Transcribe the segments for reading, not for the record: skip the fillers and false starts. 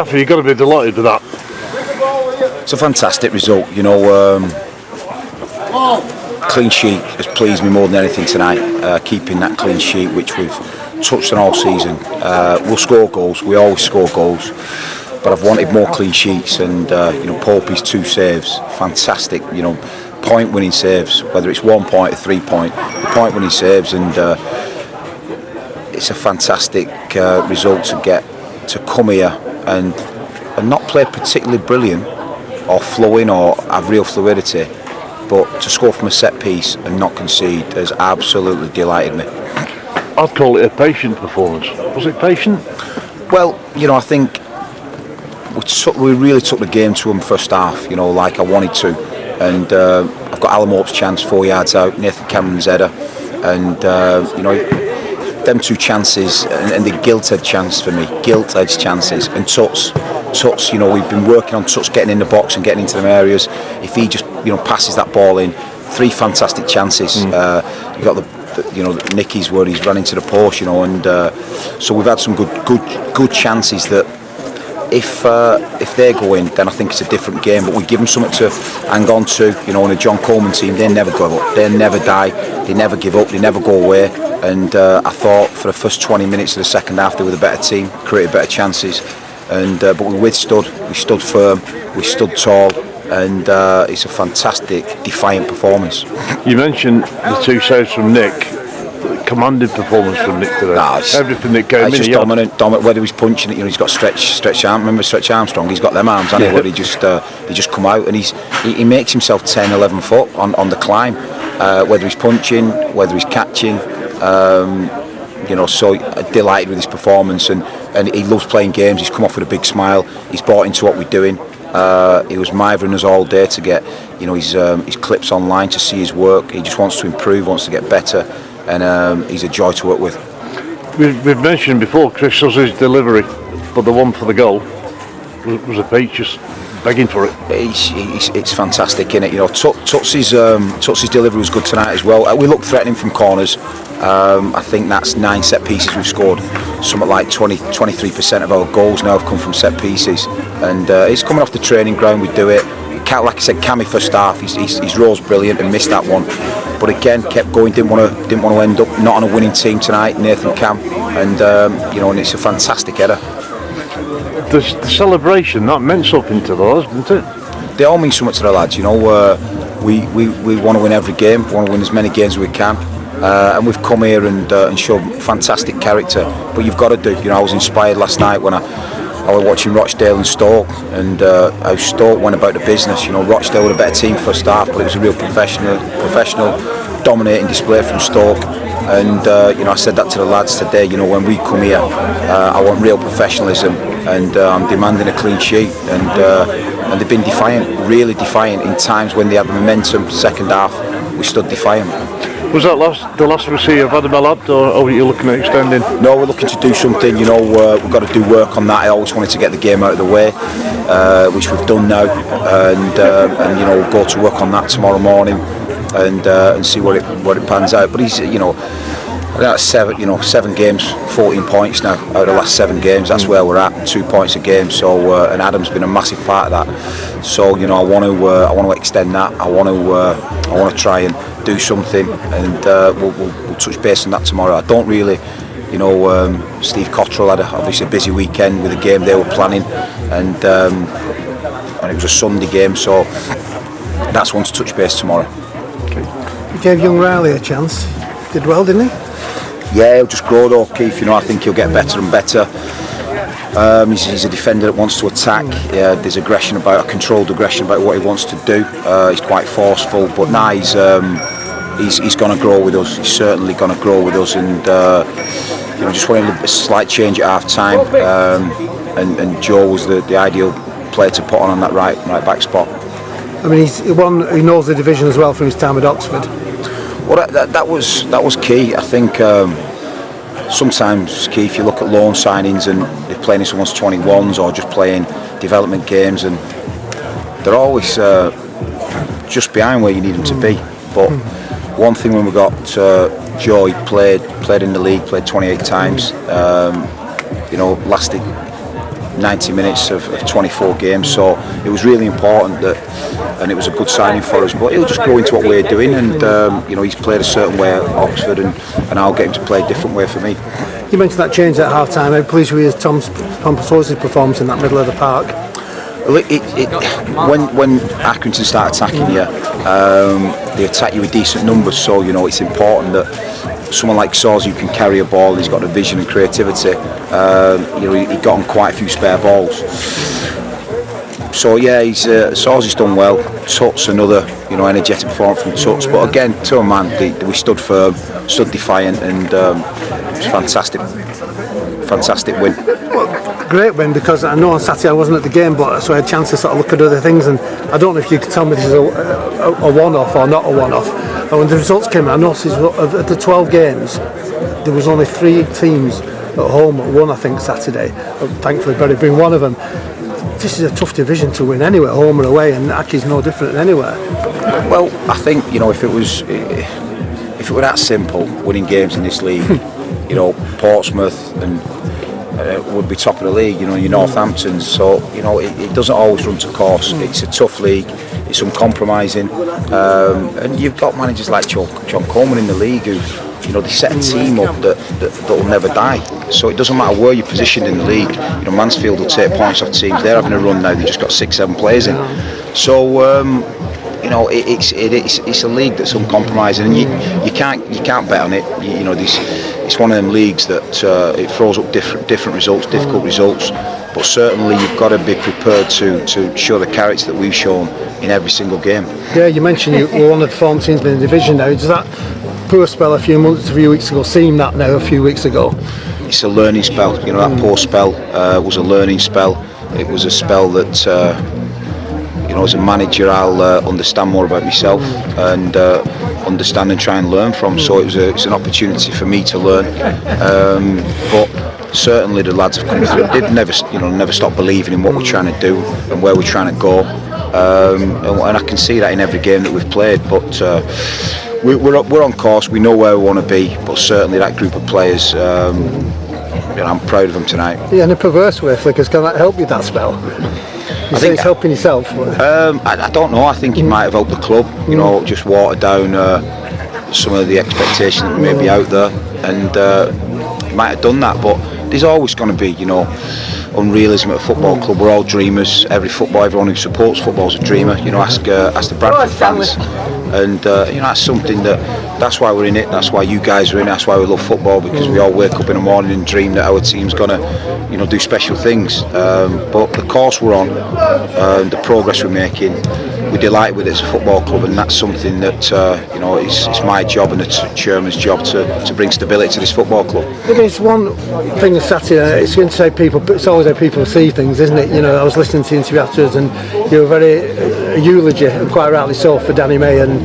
Gaffer, you've got to be delighted with that. It's a fantastic result, you know. Clean sheet has pleased me more than anything tonight. Keeping that clean sheet, which we've touched on all season. We'll score goals. We always score goals, but I've wanted more clean sheets. And you know, Pope's 2 saves, fantastic. You know, point-winning saves, whether it's 1 point or 3 point, the point-winning saves, and it's a fantastic result to get to come here and not play particularly brilliant or flowing or have real fluidity, but to score from a set piece and not concede has absolutely delighted me. I'd call it a patient performance. Was it patient? Well, you know, I think we really took the game to them first half, you know, like I wanted to. And I've got Alan Mope's chance 4 yards out, Nathan Cameron's header, and you know, them 2 chances and the gilt-edged chance for me, gilt-edged chances, and Tuts, you know, we've been working on Tuts getting in the box and getting into them areas. If he just, you know, passes that ball in, 3 fantastic chances. You got the you know, Nicky's where he's run into the post, you know, and so we've had some good chances that if they go in, then I think it's a different game. But we give them something to hang on to, you know. And a John Coleman team, they never give up, they never die, they never give up, they never go away. And I thought for the first 20 minutes of the second half they were the better team, created better chances, and but we stood firm, we stood tall, and it's a fantastic, defiant performance. You mentioned the 2 saves from Nick. Commanded performance from Nick today. Everything that came in, just dominant. Whether he's punching it, you know, he's got stretch arm. Remember Stretch Armstrong? He's got them arms, hasn't he? Where they just come out, and he makes himself 10, 11 foot on the climb. Whether he's punching, whether he's catching, you know. So delighted with his performance, and he loves playing games. He's come off with a big smile. He's bought into what we're doing. He was mithering us all day to get, you know, his clips online to see his work. He just wants to improve, wants to get better. And he's a joy to work with. We've mentioned before Chris Suss's delivery, but the one for the goal was a peach, just begging for it. It's fantastic, isn't it? You know, Tuts's delivery was good tonight as well. We looked threatening from corners. I think that's 9 set pieces we've scored. Something like 23% of our goals now have come from set pieces, and it's coming off the training ground. We do it. Like I said, Cammy first half, his role's brilliant and missed that one. But again, kept going. Didn't want to end up not on a winning team tonight. Nathan Cam, and you know, and it's a fantastic header. The celebration that meant something to those, didn't it? They all mean something to the lads. You know, we want to win every game. We want to win as many games as we can. And we've come here and shown fantastic character. But you've got to do. You know, I was inspired last night when I was watching Rochdale and Stoke, and how Stoke went about the business. You know, Rochdale were a better team first half, but it was a real professional, dominating display from Stoke. And you know, I said that to the lads today. You know, when we come here, I want real professionalism, and I'm demanding a clean sheet. And they've been defiant, really defiant in times when they had the momentum. Second half, we stood defiant. Was that the last we see of Adam Alad, or are you looking at extending? No, we're looking to do something. You know, we've got to do work on that. I always wanted to get the game out of the way, which we've done now, and you know, we'll go to work on that tomorrow morning, and see what it pans out. But he's, you know, that's 7 games, 14 points now out of the last 7 games. That's where we're at, 2 points a game. So and Adam's been a massive part of that. So you know, I want to extend that. I want to try and do something, and we'll touch base on that tomorrow. I don't really, you know, Steve Cottrell had obviously a busy weekend with a game they were planning, and it was a Sunday game, so that's one to touch base tomorrow. You gave young Riley a chance. Did well, didn't he? Yeah, he'll just grow though, Keith. You know, I think he'll get better and better. He's a defender that wants to attack. Yeah, there's aggression a controlled aggression about what he wants to do. He's quite forceful, but now he's going to grow with us. He's certainly going to grow with us, and you know, just wanted a slight change at half time. And Joe was the ideal player to put on that right back spot. I mean, he's one who knows the division as well from his time at Oxford. Well, that was key. I think sometimes, Keith, you look at loan signings and they're playing in someone's 21s or just playing development games, and they're always just behind where you need them to be. But one thing when we got Joe, he played in the league, played 28 times. You know, lasted 90 minutes of 24 games, so it was really important that, and it was a good signing for us. But he'll just grow into what we're doing, and he's played a certain way at Oxford, and I'll get him to play a different way for me. You mentioned that change at half time. How pleased were you with Tom Pompos's performance in that middle of the park? When Accrington start attacking you, they attack you with decent numbers, so it's important that someone like Soz, who can carry a ball, he's got the vision and creativity. He got on quite a few spare balls. So yeah, Soz has done well. Tut's another energetic performance from Tuts, but again, to a man, we stood firm, stood defiant, and it was fantastic win. Great win, because I know on Saturday I wasn't at the game, but so I had a chance to sort of look at other things, and I don't know if you could tell me this is a one-off or not a one-off. And when the results came out, I noticed of the 12 games, there was only 3 teams at home that won, I think, Saturday. Thankfully, Bury being one of them. This is a tough division to win anywhere, home or away, and Aki's no different than anywhere. Well, I think if it were that simple, winning games in this league, Portsmouth and would be top of the league, your Northamptons. So it doesn't always run to course. It's a tough league. It's uncompromising, and you've got managers like John Coleman in the league who, they set a team up that'll never die. So it doesn't matter where you're positioned in the league. Mansfield will take points off teams. They're having a run now. They've just got 6-7 players in. So it's a league that's uncompromising, and you can't bet on it. It's one of them leagues that it throws up different results, difficult results. But certainly you've got to be prepared to show the character that we've shown in every single game. Yeah, you mentioned you were one of the form teams in the division now. Does that poor spell a few weeks ago seem that now a few weeks ago? It's a learning spell. That poor spell was a learning spell. It was a spell that as a manager I'll understand more about myself and understand and try and learn from. So it's an opportunity for me to learn. But certainly the lads have come through. They've never stopped believing in what we're trying to do and where we're trying to go. And I can see that in every game that we've played. But we're on course. We know where we want to be. But certainly that group of players, I'm proud of them tonight. Yeah, in a perverse way, Flickers, can that help you, that spell? You say it's helping yourself? I don't know. I think it might have helped the club. Just water down some of the expectations that may be out there, and it might have done that. But there's always going to be, unrealism at a football club. We're all dreamers. Everyone who supports football is a dreamer. Ask the Bradford fans, and that's something that's why we're in it. That's why you guys are in it. That's why we love football, because we all wake up in the morning and dream that our team's gonna, do special things. But the course we're on, the progress we're making, we're delighted with it as a football club, and that's something that it's my job and the chairman's job to bring stability to this football club. There's one thing that's Saturday. It's going to say it's always how people see things, isn't it? I was listening to the interview afterwards, and you were a eulogy, and quite rightly so, for Danny May, and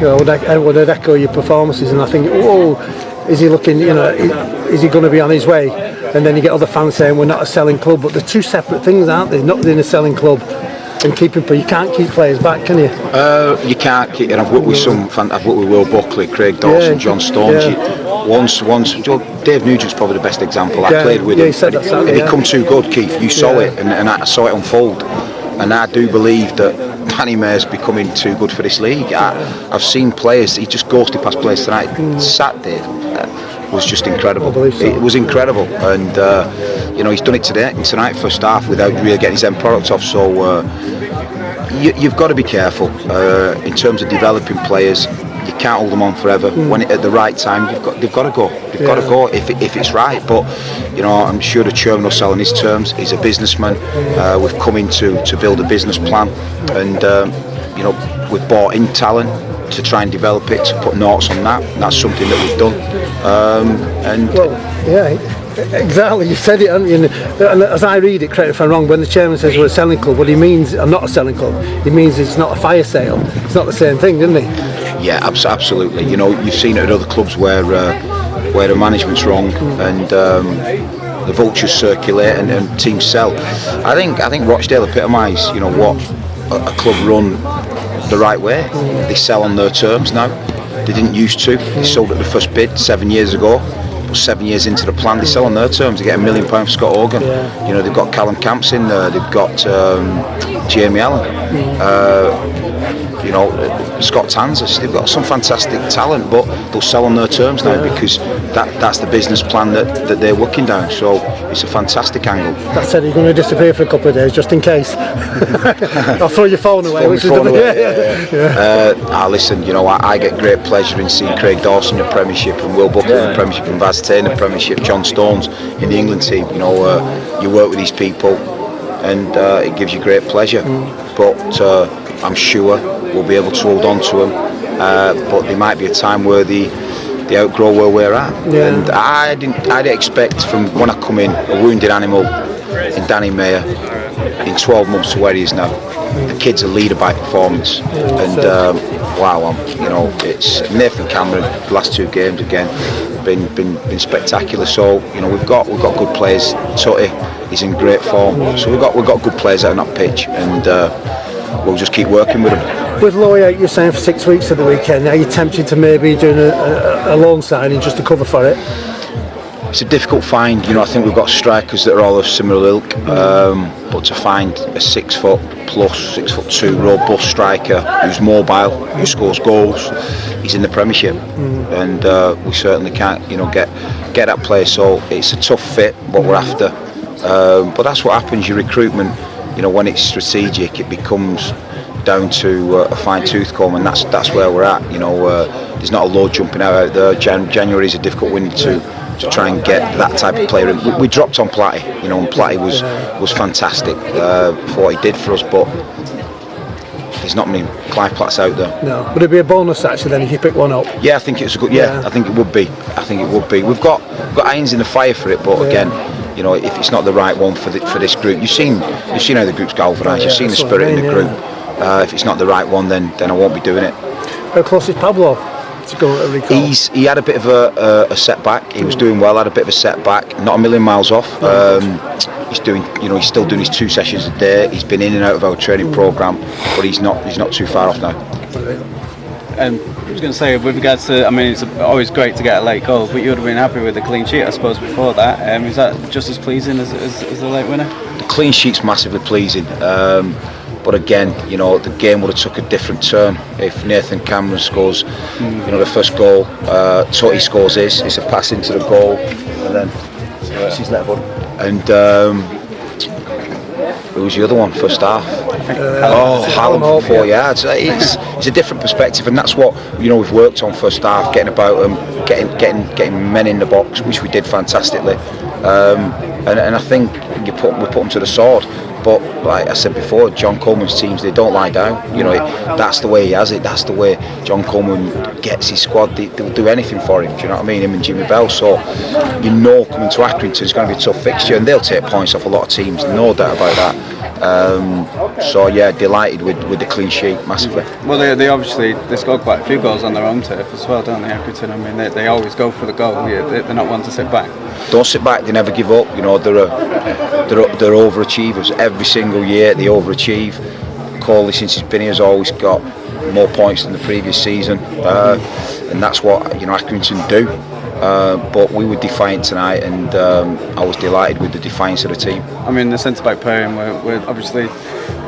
I would echo your performances, and I think, is he looking? Is he going to be on his way? And then you get other fans saying we're not a selling club, but they're two separate things, aren't they? Not being a selling club and keeping, you can't keep players back, can you? You can't keep. And I've worked with I've worked with Will Buckley, Craig Dawson, John Stones. Once, Dave Nugent's probably the best example. I played with him, he said and he come too good, Keith. You saw it, and I saw it unfold. And I do believe that Danny May's becoming too good for this league. I've seen players, he just ghosted past players tonight. Saturday was just incredible. So. It was incredible, and he's done it tonight first half without really getting his end product off. So you've got to be careful in terms of developing players. You can't hold them on forever. When at the right time, they've got to go. They've got to go if it's right. But I'm sure the chairman will sell on his terms. He's a businessman. We've come in to build a business plan, and we've bought in talent to try and develop it, to put notes on that. And that's something that we've done. Exactly, you said it, haven't you? And as I read it, correct me if I'm wrong, when the chairman says we're a selling club, what he means, I'm not a selling club, he means it's not a fire sale. It's not the same thing, isn't he? Yeah, absolutely. You've seen it at other clubs where the management's wrong and the vultures circulate and teams sell. I think Rochdale epitomise, what a club run the right way. They sell on their terms now. They didn't used to. They sold at the first bid 7 years ago. But 7 years into the plan, they sell on their terms. They get £1 million for Scott Hogan. Yeah. You know, they've got Callum Camps in there. They've got Jamie Allen. You know, Scott Tanzas. They've got some fantastic talent, but they'll sell on their terms now because that's the business plan that they're working down. So it's a fantastic angle. That said, you're going to disappear for a couple of days just in case. I'll throw your phone away. Listen, you know, I get great pleasure in seeing Craig Dawson in the Premiership and Will Buckley in the Premiership and Vaz Tay in the Premiership, John Stones in the England team. You know, you work with these people and it gives you great pleasure. But I'm sure we'll be able to hold on to them. But there might be a time where they outgrow where we're at. And I didn't expect from when I come in a wounded animal in Danny Mayer in 12 months to where he is now. The kid's a leader by performance, and wow, you know, it's Nathan Cameron. The last 2 games again, been spectacular. So you know, we've got good players. Tutty is in great form, so we've got good players out on that pitch, and we'll just keep working with them. With Loy out, you're saying for 6 weeks at the weekend. Are you tempted to maybe doing a loan signing just to cover for it? It's a difficult find. You know, I think we've got strikers that are all of similar ilk, but to find a 6 foot plus, 6'2" robust striker who's mobile, who scores goals, he's in the Premiership, and we certainly can't, you know, get that player. So it's a tough fit what we're after, but that's what happens. Your recruitment, you know, when it's strategic, it becomes down to a fine-tooth comb, and that's where we're at. You know, there's not a load jumping out there. January is a difficult window to try and get that type of player in. We dropped on Platty, you know, and Platty was fantastic for what he did for us, but there's not many Clive Platts out there. No, would it be a bonus actually then if you pick one up? Yeah, I think it's a good. Yeah, I think it would be. We've got irons in the fire for it, but again, you know, if it's not the right one for this group, you've seen how the group's galvanised. You've seen the spirit in the group. If it's not the right one, then I won't be doing it. How close is Pablo to go to recall? He had a bit of a setback. He was doing well, had a bit of a setback. Not a million miles off. He's still doing his 2 sessions a day. He's been in and out of our training programme, but he's not too far off now. I was going to say, with regards to, I mean, it's always great to get a late goal, but you would have been happy with the clean sheet, I suppose, before that. Is that just as pleasing as the late winner? The clean sheet's massively pleasing. But again, you know, the game would have took a different turn if Nathan Cameron scores, you know, the first goal. Tutty scores his. It's a pass into the goal, and then she's let one. And who was the other one? First half. Hallam for 4 yards. It's a different perspective, and that's what, you know, we've worked on first half, getting about them, getting men in the box, which we did fantastically. And I think we put them to the sword. But like I said before, John Coleman's teams, they don't lie down. You know, that's the way he has it. That's the way John Coleman gets his squad. They'll do anything for him. Do you know what I mean? Him and Jimmy Bell. So you know, coming to Accrington is going to be a tough fixture, and they'll take points off a lot of teams. No doubt about that. So yeah, delighted with the clean sheet massively. Well, they scored quite a few goals on their own turf as well, don't they, Accrington? I mean, they always go for the goal. They're not one to sit back. Don't sit back. They never give up. You know, they're overachievers. Every single year they overachieve. Coley, since he's been here, has always got more points than the previous season, and that's what, you know, Accrington do. But we were defiant tonight, and I was delighted with the defiance of the team. I mean, the centre back pairing, we're obviously,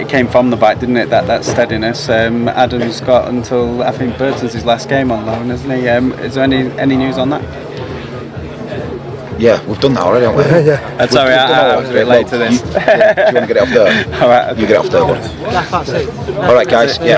it came from the back, didn't it? That steadiness. Adam's got until, I think, Burton's his last game on loan, isn't he? Is there any news on that? Yeah, we've done that already, haven't we? Yeah. Sorry, I was a bit late to this. Do you want to get it off there? All right. You get it off there, bud. All right, guys. Yeah.